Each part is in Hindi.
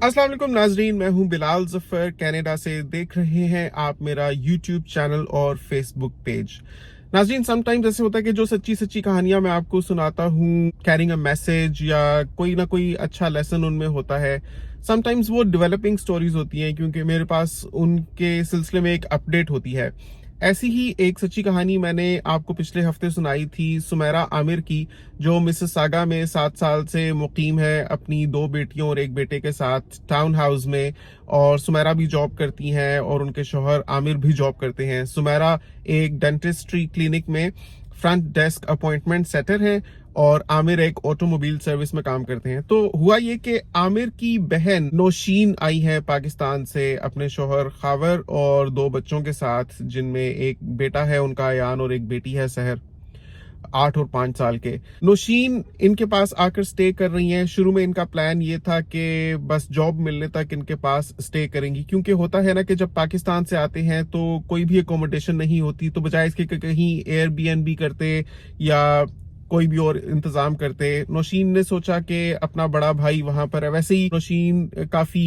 अस्सलाम वालेकुम नाजरीन, मैं हूं बिलाल जफर। कनाडा से देख रहे हैं आप मेरा यूट्यूब चैनल और फेसबुक पेज। नाजरीन, समटाइम्स ऐसे होता है कि जो सच्ची सच्ची कहानियां मैं आपको सुनाता हूं, कैरिंग अ मैसेज या कोई ना कोई अच्छा लेसन उनमें होता है। समटाइम्स वो डेवलपिंग स्टोरीज होती हैं क्योंकि मेरे पास उनके सिलसिले में एक अपडेट होती है। ऐसी ही एक सच्ची कहानी मैंने आपको पिछले हफ्ते सुनाई थी सुमेरा आमिर की, जो मिसिसागा में 7 साल से मुकीम है अपनी 2 बेटियों और एक बेटे के साथ टाउन हाउस में। और सुमेरा भी जॉब करती हैं और उनके शौहर आमिर भी जॉब करते हैं। सुमेरा एक डेंटिस्ट्री क्लिनिक में फ्रंट डेस्क अपॉइंटमेंट सेटर है और आमिर एक ऑटोमोबाइल सर्विस में काम करते हैं। तो हुआ ये कि आमिर की बहन नौशीन आई है पाकिस्तान से अपने शौहर खावर और 2 बच्चों के साथ, जिनमें एक बेटा है उनका अयान और एक बेटी है सहर, 8 और 5 साल के। नौशीन इनके पास आकर स्टे कर रही हैं। शुरू में इनका प्लान ये था कि बस जॉब मिलने तक इनके पास स्टे करेंगी, क्योंकि होता है ना कि जब पाकिस्तान से आते हैं तो कोई भी अकोमोडेशन नहीं होती, तो बजाय इसके कि कहीं एयरबीएनबी करते या कोई भी और इंतजाम करते, नौशीन ने सोचा कि अपना बड़ा भाई वहां पर है। वैसे ही नौशीन काफी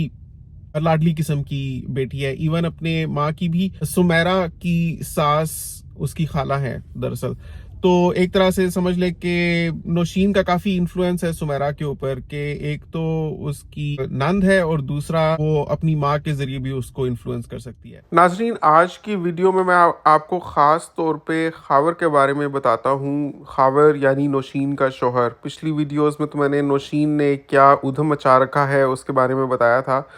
लाडली किस्म की बेटी है, इवन अपने माँ की भी। सुमेरा की सास उसकी खाला है दरअसल। तो एक तरह से समझ ले कि नौशीन का काफी इन्फ्लुएंस है सुमेरा के ऊपर, कि एक तो उसकी नंद है और दूसरा वो अपनी माँ के जरिए भी उसको इन्फ्लुएंस कर सकती है। नाजरीन, आज की वीडियो में मैं आपको खास तौर पे खावर के बारे में बताता हूँ। खावर यानी नौशीन का शौहर। पिछली वीडियोस में तो मैंने नौशीन ने क्या उधम मचा रखा है उसके बारे में बताया था,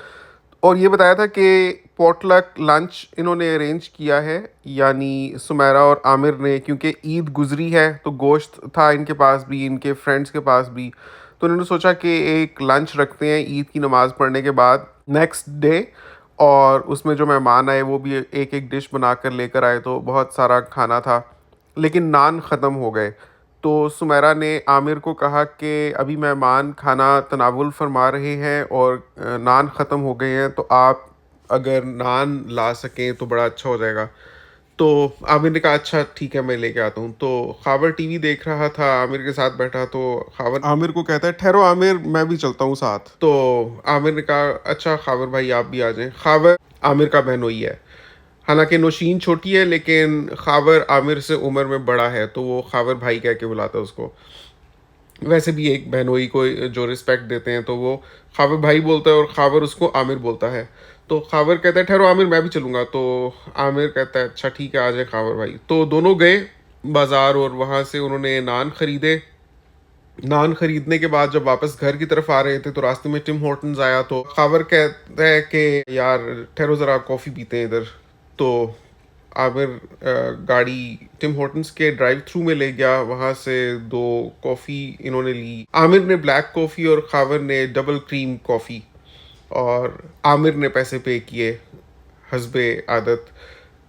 और ये बताया था कि पॉटलक लंच इन्होंने अरेंज किया है, यानी सुमेरा और आमिर ने, क्योंकि ईद गुजरी है तो गोश्त था इनके पास भी, इनके फ्रेंड्स के पास भी। तो उन्होंने सोचा कि एक लंच रखते हैं ईद की नमाज़ पढ़ने के बाद नेक्स्ट डे, और उसमें जो मेहमान आए वो भी एक एक डिश बना कर लेकर आए। तो बहुत सारा खाना था, लेकिन नान ख़त्म हो गए। तो सुमेरा ने आमिर को कहा कि अभी मेहमान खाना तनावुल फरमा रहे हैं और नान ख़त्म हो गए हैं, तो आप अगर नान ला सकें तो बड़ा अच्छा हो जाएगा। तो आमिर ने कहा अच्छा ठीक है, मैं लेके आता हूँ। तो खावर टीवी देख रहा था, आमिर के साथ बैठा। तो खावर आमिर को कहता है ठहरो आमिर, मैं भी चलता हूँ साथ। तो आमिर ने कहा अच्छा खावर भाई आप भी आ जाएं। खावर आमिर का बहनोई है, हालांकि नौशीन छोटी है, लेकिन खावर आमिर से उम्र में बड़ा है, तो वो खावर भाई कह के बुलाता है उसको। वैसे भी एक बहनोई को जो रिस्पेक्ट देते हैं तो वो खावर भाई बोलता है और खावर उसको आमिर बोलता है। तो खावर कहता है ठहरो आमिर, मैं भी चलूँगा। तो आमिर कहता है अच्छा ठीक है, आ जाए खावर भाई। तो दोनों गए बाज़ार और वहाँ से उन्होंने नान ख़रीदे। नान खरीदने के बाद जब वापस घर की तरफ आ रहे थे तो रास्ते में टिम हॉर्टन्स आया। तो खावर कहता है कि यार ठहरो ज़रा कॉफ़ी पीते हैं इधर। तो आमिर गाड़ी टिम हॉर्टन्स के ड्राइव थ्रू में ले गया। वहाँ से 2 कॉफ़ी इन्होंने ली। आमिर ने ब्लैक कॉफ़ी और खावर ने डबल क्रीम कॉफ़ी, और आमिर ने पैसे पे किए हस्बे आदत।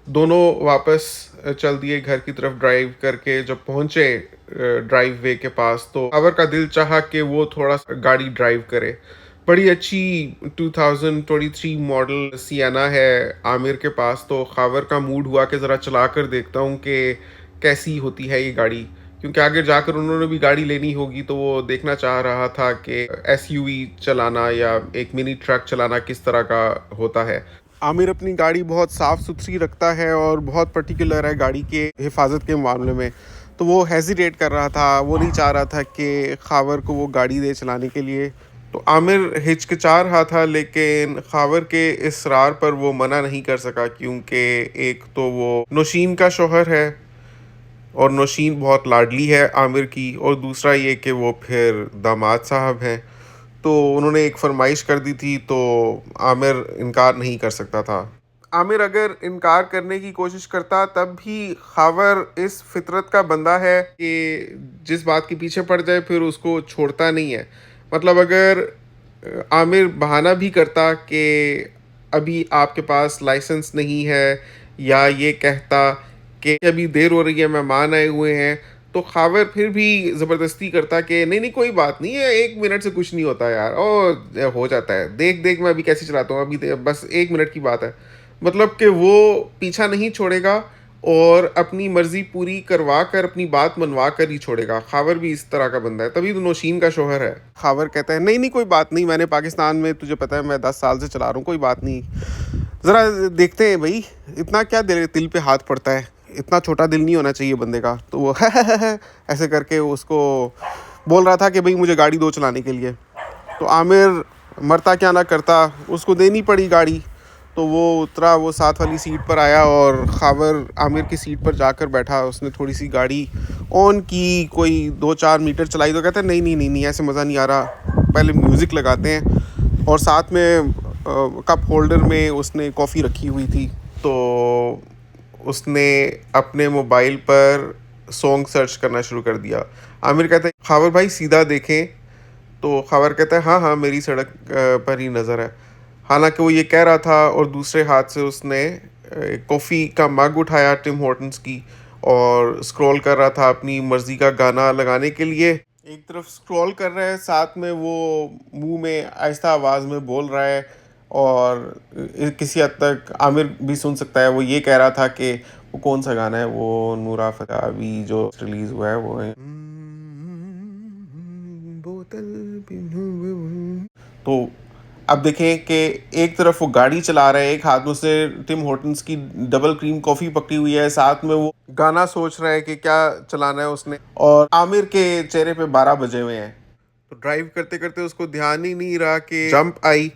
दोनों वापस चल दिए घर की तरफ ड्राइव करके। जब पहुंचे ड्राइव वे के पास, तो खावर का दिल चाहा कि वो थोड़ा सा गाड़ी ड्राइव करे। बड़ी अच्छी 2023 मॉडल सियाना है आमिर के पास। तो खावर का मूड हुआ कि ज़रा चला कर देखता हूँ कि कैसी होती है ये गाड़ी, क्योंकि आगे जाकर उन्होंने भी गाड़ी लेनी होगी। तो वो देखना चाह रहा था कि एसयूवी चलाना या एक मिनी ट्रक चलाना किस तरह का होता है। आमिर अपनी गाड़ी बहुत साफ़ सुथरी रखता है और बहुत पर्टिकुलर है गाड़ी के हिफाजत के मामले में। तो वो हेजिटेट कर रहा था, वो नहीं चाह रहा था कि खावर को वो गाड़ी दे चलाने के लिए। तो आमिर हिचकिचा रहा था, लेकिन खावर के इसरार पर वो मना नहीं कर सका, क्योंकि एक तो वो नौशीन का शौहर है और नौशीन बहुत लाडली है आमिर की, और दूसरा ये कि वो फिर दामाद साहब हैं। तो उन्होंने एक फरमाइश कर दी थी, तो आमिर इनकार नहीं कर सकता था। आमिर अगर इनकार करने की कोशिश करता, तब भी खावर इस फितरत का बंदा है कि जिस बात के पीछे पड़ जाए फिर उसको छोड़ता नहीं है। मतलब अगर आमिर बहाना भी करता कि अभी आपके पास लाइसेंस नहीं है, या ये कहता कि अभी देर हो रही है मेहमान आए हुए हैं, तो खावर फिर भी ज़बरदस्ती करता कि नहीं नहीं कोई बात नहीं है, 1 मिनट से कुछ नहीं होता यार, ओ हो जाता है, देख देख मैं अभी कैसे चलाता हूँ, अभी बस 1 मिनट की बात है। मतलब कि वो पीछा नहीं छोड़ेगा और अपनी मर्जी पूरी करवा कर अपनी बात मनवा कर ही छोड़ेगा। खावर भी इस तरह का बंदा है, तभी तो नौशीन का शोहर है। खावर कहता है नहीं नहीं कोई बात नहीं, मैंने पाकिस्तान में तुझे पता है मैं 10 साल से चला रहा हूँ, कोई बात नहीं, ज़रा देखते हैं भाई, इतना क्या दिल पे हाथ पड़ता है, इतना छोटा दिल नहीं होना चाहिए बंदे का। तो वो ऐसे करके उसको बोल रहा था कि भाई मुझे गाड़ी दो चलाने के लिए। तो आमिर मरता क्या ना करता, उसको देनी पड़ी गाड़ी। तो वो उतरा, वो साथ वाली सीट पर आया और खावर आमिर की सीट पर जाकर बैठा। उसने थोड़ी सी गाड़ी ऑन की, कोई 2-4 मीटर चलाई तो कहता है नहीं नहीं नहीं नहीं ऐसे मज़ा नहीं आ रहा, पहले म्यूज़िक लगाते हैं। और साथ में कप होल्डर में उसने कॉफ़ी रखी हुई थी, तो उसने अपने मोबाइल पर सॉन्ग सर्च करना शुरू कर दिया। आमिर कहता है खावर भाई सीधा देखें, तो खावर कहता है हाँ हाँ मेरी सड़क पर ही नज़र है। हालांकि वो ये कह रहा था और दूसरे हाथ से उसने कॉफ़ी का मग उठाया टिम हॉर्टन्स की और स्क्रॉल कर रहा था अपनी मर्ज़ी का गाना लगाने के लिए। एक तरफ स्क्रॉल कर रहा है, साथ में वो मुंह में आहिस्ता आवाज़ में बोल रहा है। और किसी हद तक आमिर भी सुन सकता है, वो ये कह रहा था कि वो कौन सा गाना है, वो नूरा फतेह अभी जो रिलीज़ हुआ है वो है बोतल तो अब देखें कि एक तरफ वो गाड़ी चला रहा है, एक हाथ में उसने टिम हॉर्टन्स की डबल क्रीम कॉफ़ी पकड़ी हुई है, साथ में वो गाना सोच रहा है कि क्या चलाना है उसने। और आमिर के चेहरे पे 12 बजे हुए हैं। तो ड्राइव करते करते उसको ध्यान ही नहीं रहा कि जंप आई,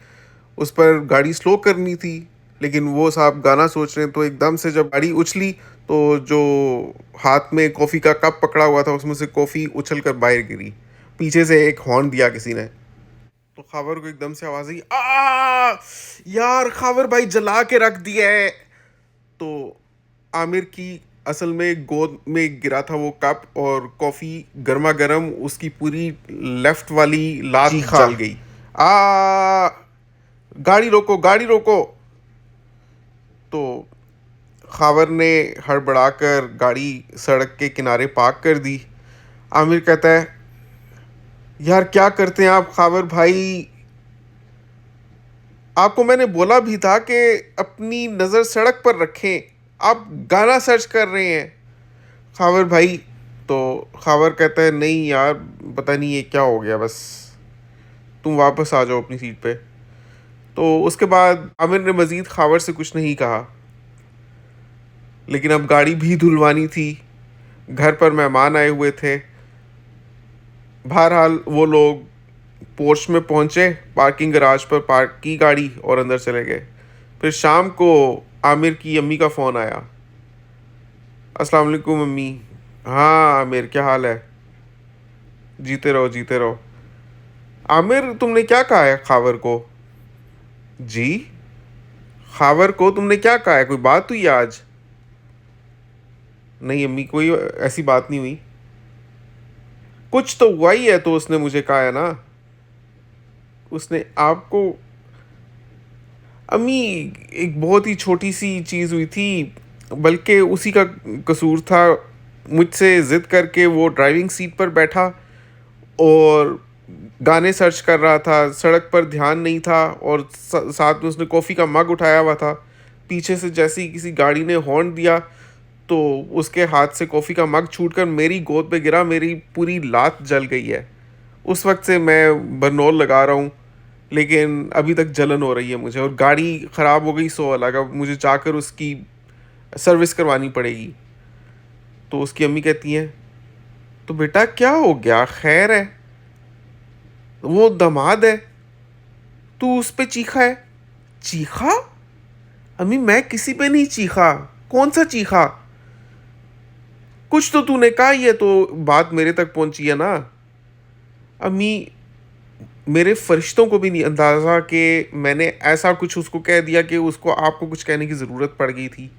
उस पर गाड़ी स्लो करनी थी, लेकिन वो साहब गाना सोच रहे हैं। तो एकदम से जब गाड़ी उछली तो जो हाथ में कॉफ़ी का कप पकड़ा हुआ था उसमें से कॉफ़ी उछल कर बाहर गिरी। पीछे से एक हॉर्न दिया किसी ने, तो खावर को एकदम से आवाज आई, यार खावर भाई जला के रख दिया है। तो आमिर की असल में गोद में गिरा था वो कप और कॉफी गर्मा गर्म उसकी पूरी लेफ्ट वाली लात जल गई। गाड़ी रोको गाड़ी रोको। तो खावर ने हड़बड़ाकर गाड़ी सड़क के किनारे पार्क कर दी। आमिर कहता है यार क्या करते हैं आप खावर भाई, आपको मैंने बोला भी था कि अपनी नज़र सड़क पर रखें, आप गाना सर्च कर रहे हैं खावर भाई। तो खावर कहता है नहीं यार पता नहीं ये क्या हो गया, बस तुम वापस आ जाओ अपनी सीट पे। तो उसके बाद आमिर ने मज़ीद खावर से कुछ नहीं कहा, लेकिन अब गाड़ी भी धुलवानी थी, घर पर मेहमान आए हुए थे। बहरहाल वो लोग पोर्च में पहुंचे, पार्किंग गराज पर पार्क की गाड़ी और अंदर चले गए। फिर शाम को आमिर की अम्मी का फ़ोन आया। अस्सलाम वालेकुम अम्मी। हाँ आमिर क्या हाल है? जीते रहो जीते रहो। आमिर तुमने क्या कहा है खावर को? जी खावर को तुमने क्या कहा है, कोई बात हुई आज? नहीं अम्मी कोई ऐसी बात नहीं हुई। कुछ तो हुआ ही है, तो उसने मुझे कहा है ना, उसने आपको। अम्मी एक बहुत ही छोटी सी चीज़ हुई थी, बल्कि उसी का कसूर था। मुझसे ज़िद करके वो ड्राइविंग सीट पर बैठा और गाने सर्च कर रहा था, सड़क पर ध्यान नहीं था और साथ में उसने कॉफ़ी का मग उठाया हुआ था। पीछे से जैसे ही किसी गाड़ी ने हॉर्न दिया तो उसके हाथ से कॉफ़ी का मग छूटकर मेरी गोद पे गिरा, मेरी पूरी लात जल गई है। उस वक्त से मैं बरनौल लगा रहा हूँ, लेकिन अभी तक जलन हो रही है मुझे, और गाड़ी ख़राब हो गई सो अलग, अब मुझे जाकर उसकी सर्विस करवानी पड़ेगी। तो उसकी अम्मी कहती हैं तो बेटा क्या हो गया, खैर है? वो दामाद है, तू उस पे चीखा है? चीखा? अम्मी मैं किसी पे नहीं चीखा, कौन सा चीखा? कुछ तो तूने कहा ही है तो बात मेरे तक पहुंची है ना। अम्मी मेरे फरिश्तों को भी नहीं अंदाज़ा कि मैंने ऐसा कुछ उसको कह दिया कि उसको आपको कुछ कहने की ज़रूरत पड़ गई थी।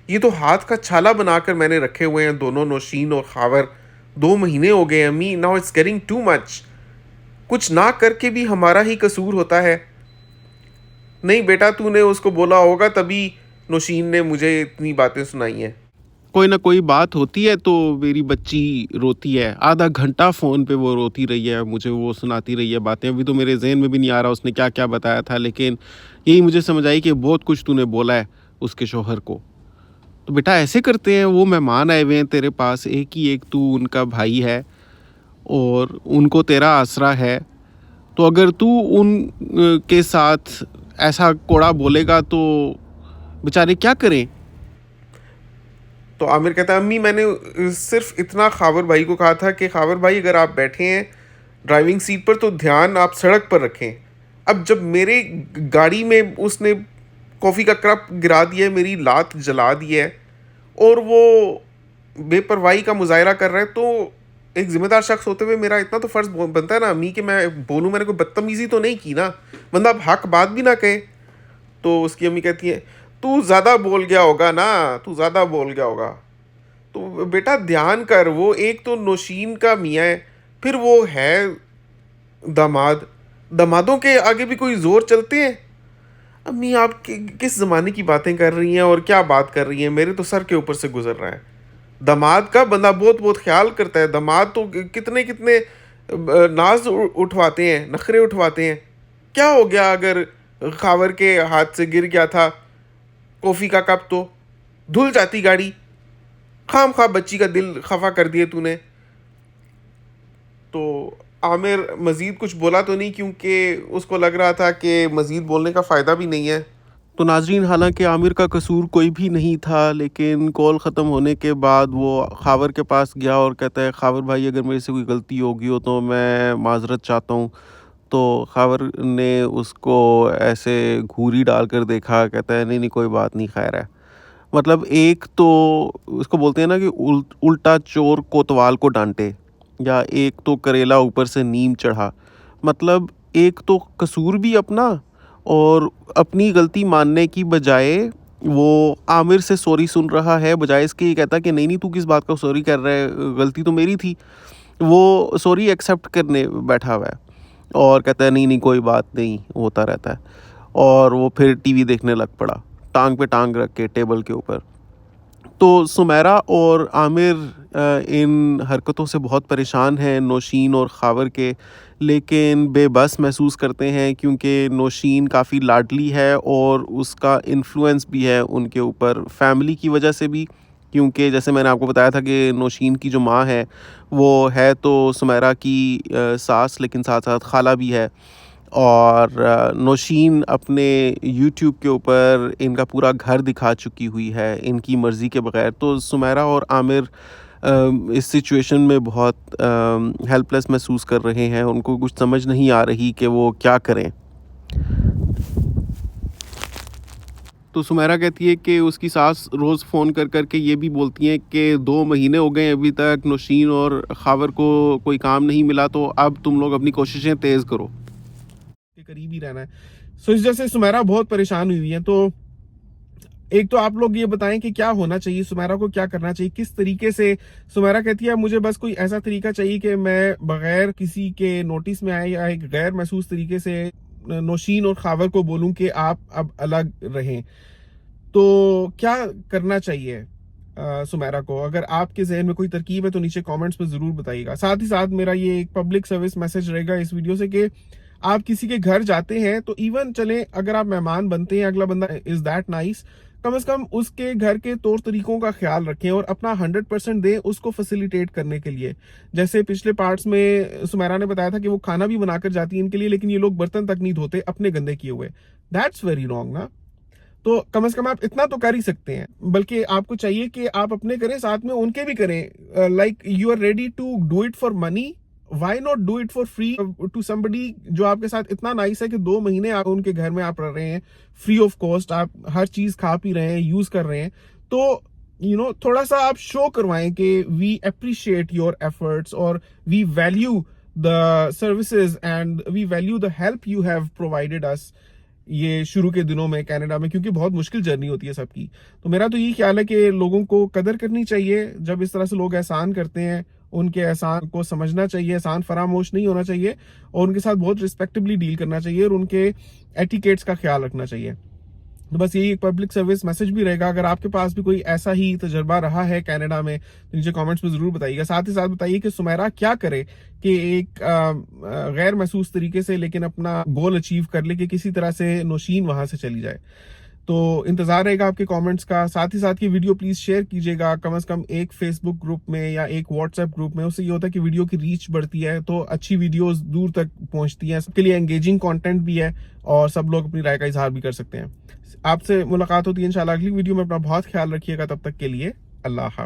ये तो हाथ का छाला बनाकर मैंने रखे हुए हैं दोनों, नौशीन और खावर। 2 महीने हो गए अम्मी, now it's getting too much. कुछ ना करके भी हमारा ही कसूर होता है। नहीं बेटा तूने उसको बोला होगा तभी नौशीन ने मुझे इतनी बातें सुनाई हैं। कोई ना कोई बात होती है तो मेरी बच्ची रोती है, आधा घंटा फ़ोन पे वो रोती रही है, मुझे वो सुनाती रही है बातें। अभी तो मेरे जहन में भी नहीं आ रहा उसने क्या क्या बताया था, लेकिन यही मुझे समझ आई कि बहुत कुछ तूने बोला है उसके शौहर को। तो बेटा ऐसे करते हैं, वो मेहमान आए हुए हैं तेरे पास, एक ही एक तू उनका भाई है और उनको तेरा आसरा है। तो अगर तू उन के साथ ऐसा कोड़ा बोलेगा तो बेचारे क्या करें? तो आमिर कहता है, अम्मी मैंने सिर्फ इतना खावर भाई को कहा था कि खावर भाई अगर आप बैठे हैं ड्राइविंग सीट पर तो ध्यान आप सड़क पर रखें। अब जब मेरे गाड़ी में उसने कॉफ़ी का कप गिरा दिया है, मेरी लात जला दी है और वो बेपरवाही का मुजाहरा कर रहा है, तो एक जिम्मेदार शख्स होते हुए मेरा इतना तो फ़र्ज़ बनता है ना अम्मी कि मैं बोलूँ, मैंने कोई बदतमीज़ी तो नहीं की ना, बंदा अब हक बात भी ना कहे। तो उसकी अम्मी कहती है, तू ज़्यादा बोल गया होगा ना, तू ज़्यादा बोल गया होगा। तो बेटा ध्यान कर, वो एक तो नौशीन का मियाँ है, फिर वो है दामाद, दामादों के आगे भी कोई ज़ोर चलते हैं? अम्मी आप किस ज़माने की बातें कर रही हैं और क्या बात कर रही हैं, मेरे तो सर के ऊपर से गुजर रहा है। दामाद का बंदा बहुत बहुत ख्याल करता है, दामाद तो कितने कितने नाज उठवाते हैं, नखरे उठवाते हैं। क्या हो गया अगर खावर के हाथ से गिर गया था कॉफ़ी का कप, तो धुल जाती गाड़ी। खाम खा बच्ची का दिल खफा कर दिए तूने। तो आमिर मज़ीद कुछ बोला तो नहीं, क्योंकि उसको लग रहा था कि मज़ीद बोलने का फ़ायदा भी नहीं है। तो नाज़रीन, हालांकि आमिर का कसूर कोई भी नहीं था, लेकिन कॉल ख़त्म होने के बाद वो खावर के पास गया और कहता है, खावर भाई अगर मेरे से कोई गलती होगी हो तो मैं माज़रत चाहता हूँ। तो खावर ने उसको ऐसे घूरी डालकर देखा, कहता है नहीं नहीं कोई बात नहीं, खैर है। मतलब एक तो उसको बोलते हैं ना कि उल्टा चोर कोतवाल को डांटे, या एक तो करेला ऊपर से नीम चढ़ा। मतलब एक तो कसूर भी अपना, और अपनी गलती मानने की बजाय वो आमिर से सॉरी सुन रहा है, बजाय इसके ये कहता कि नहीं नहीं तू किस बात का सॉरी कर रहा है, गलती तो मेरी थी। वो सॉरी एक्सेप्ट करने बैठा हुआ है और कहता है नहीं नहीं कोई बात नहीं, होता रहता है। और वो फिर टीवी देखने लग पड़ा, टांग पे टांग रख के टेबल के ऊपर। तो सुमेरा और आमिर इन हरकतों से बहुत परेशान हैं, नौशीन और खावर के, लेकिन बेबस महसूस करते हैं क्योंकि नौशीन काफ़ी लाडली है और उसका इन्फ्लुएंस भी है उनके ऊपर फैमिली की वजह से भी, क्योंकि जैसे मैंने आपको बताया था कि नौशीन की जो माँ है वो है तो सुमेरा की सास, लेकिन साथ साथ खाला भी है। और नौशीन अपने यूट्यूब के ऊपर इनका पूरा घर दिखा चुकी हुई है इनकी मर्ज़ी के बगैर। तो सुमेरा और आमिर इस सिचुएशन में बहुत हेल्पलेस महसूस कर रहे हैं, उनको कुछ समझ नहीं आ रही कि वो क्या करें। तो सुमेरा कहती है कि उसकी सास रोज़ फ़ोन कर कर के ये भी बोलती हैं कि 2 महीने हो गए अभी तक नौशीन और खावर को कोई काम नहीं मिला, तो अब तुम लोग अपनी कोशिशें तेज़ करो, के करीब ही रहना है। सो इस वजह से सुमेरा बहुत परेशान हुई है। तो एक तो आप लोग ये बताएं कि क्या होना चाहिए, सुमेरा को क्या करना चाहिए, किस तरीके से। सुमेरा कहती है मुझे बस कोई ऐसा तरीका चाहिए कि मैं बगैर किसी के नोटिस में आए या एक गैर महसूस तरीके से नौशीन और खावर को बोलूं कि आप अब अलग रहें। तो क्या करना चाहिए सुमेरा को? अगर आपके जहन में कोई तरकीब है तो नीचे कमेंट्स में जरूर बताइएगा। साथ ही साथ मेरा ये एक पब्लिक सर्विस मैसेज रहेगा इस वीडियो से कि आप किसी के घर जाते हैं तो इवन चले अगर आप मेहमान बनते हैं, अगला बंदा इज दैट नाइस, कम से कम उसके घर के तौर तरीकों का ख्याल रखें और अपना 100% दें उसको फैसिलिटेट करने के लिए। जैसे पिछले पार्ट्स में सुमेरा ने बताया था कि वो खाना भी बनाकर जाती है इनके लिए, लेकिन ये लोग बर्तन तक नहीं धोते अपने गंदे किए हुए। दैट्स वेरी रॉन्ग ना। तो कम से कम आप इतना तो कर ही सकते हैं, बल्कि आपको चाहिए कि आप अपने करें साथ में उनके भी करें। Like you are ready to do it for money, why not do it for free to somebody जो आपके साथ इतना नाइस है कि 2 महीने आप उनके घर में आप रह रहे हैं फ्री ऑफ कॉस्ट, आप हर चीज खा पी रहे हैं, यूज कर रहे हैं। तो थोड़ा सा आप शो करवाएं कि वी अप्रिशिएट योर एफर्ट्स और we value the services and we value the help you have provided us ये शुरू के दिनों में कनाडा में, क्योंकि बहुत मुश्किल जर्नी होती है सबकी। तो मेरा तो यही ख्याल है कि लोगों को कदर करनी चाहिए जब इस तरह से लोग एहसान करते हैं, उनके एहसान को समझना चाहिए, एहसान फरामोश नहीं होना चाहिए और उनके साथ बहुत रिस्पेक्टिवली डील करना चाहिए और उनके एटिकेट्स का ख्याल रखना चाहिए। तो बस यही एक पब्लिक सर्विस मैसेज भी रहेगा। अगर आपके पास भी कोई ऐसा ही तजर्बा रहा है कनाडा में तो नीचे कमेंट्स में जरूर बताइएगा। साथ ही साथ बताइए कि सुमेरा क्या करे कि एक गैर महसूस तरीके से लेकिन अपना गोल अचीव कर ले कि किसी तरह से नौशीन वहां से चली जाए। तो इंतजार रहेगा आपके कमेंट्स का। साथ ही साथ ये वीडियो प्लीज शेयर कीजिएगा, कम से कम एक फेसबुक ग्रुप में या एक व्हाट्सएप ग्रुप में। उससे ये होता है कि वीडियो की रीच बढ़ती है, तो अच्छी वीडियोस दूर तक पहुंचती हैं, सबके लिए एंगेजिंग कंटेंट भी है और सब लोग अपनी राय का इजहार भी कर सकते हैं। आपसे मुलाकात होती है इंशाल्लाह अगली वीडियो में। अपना बहुत ख्याल रखिएगा, तब तक के लिए अल्लाह हाफ़िज़।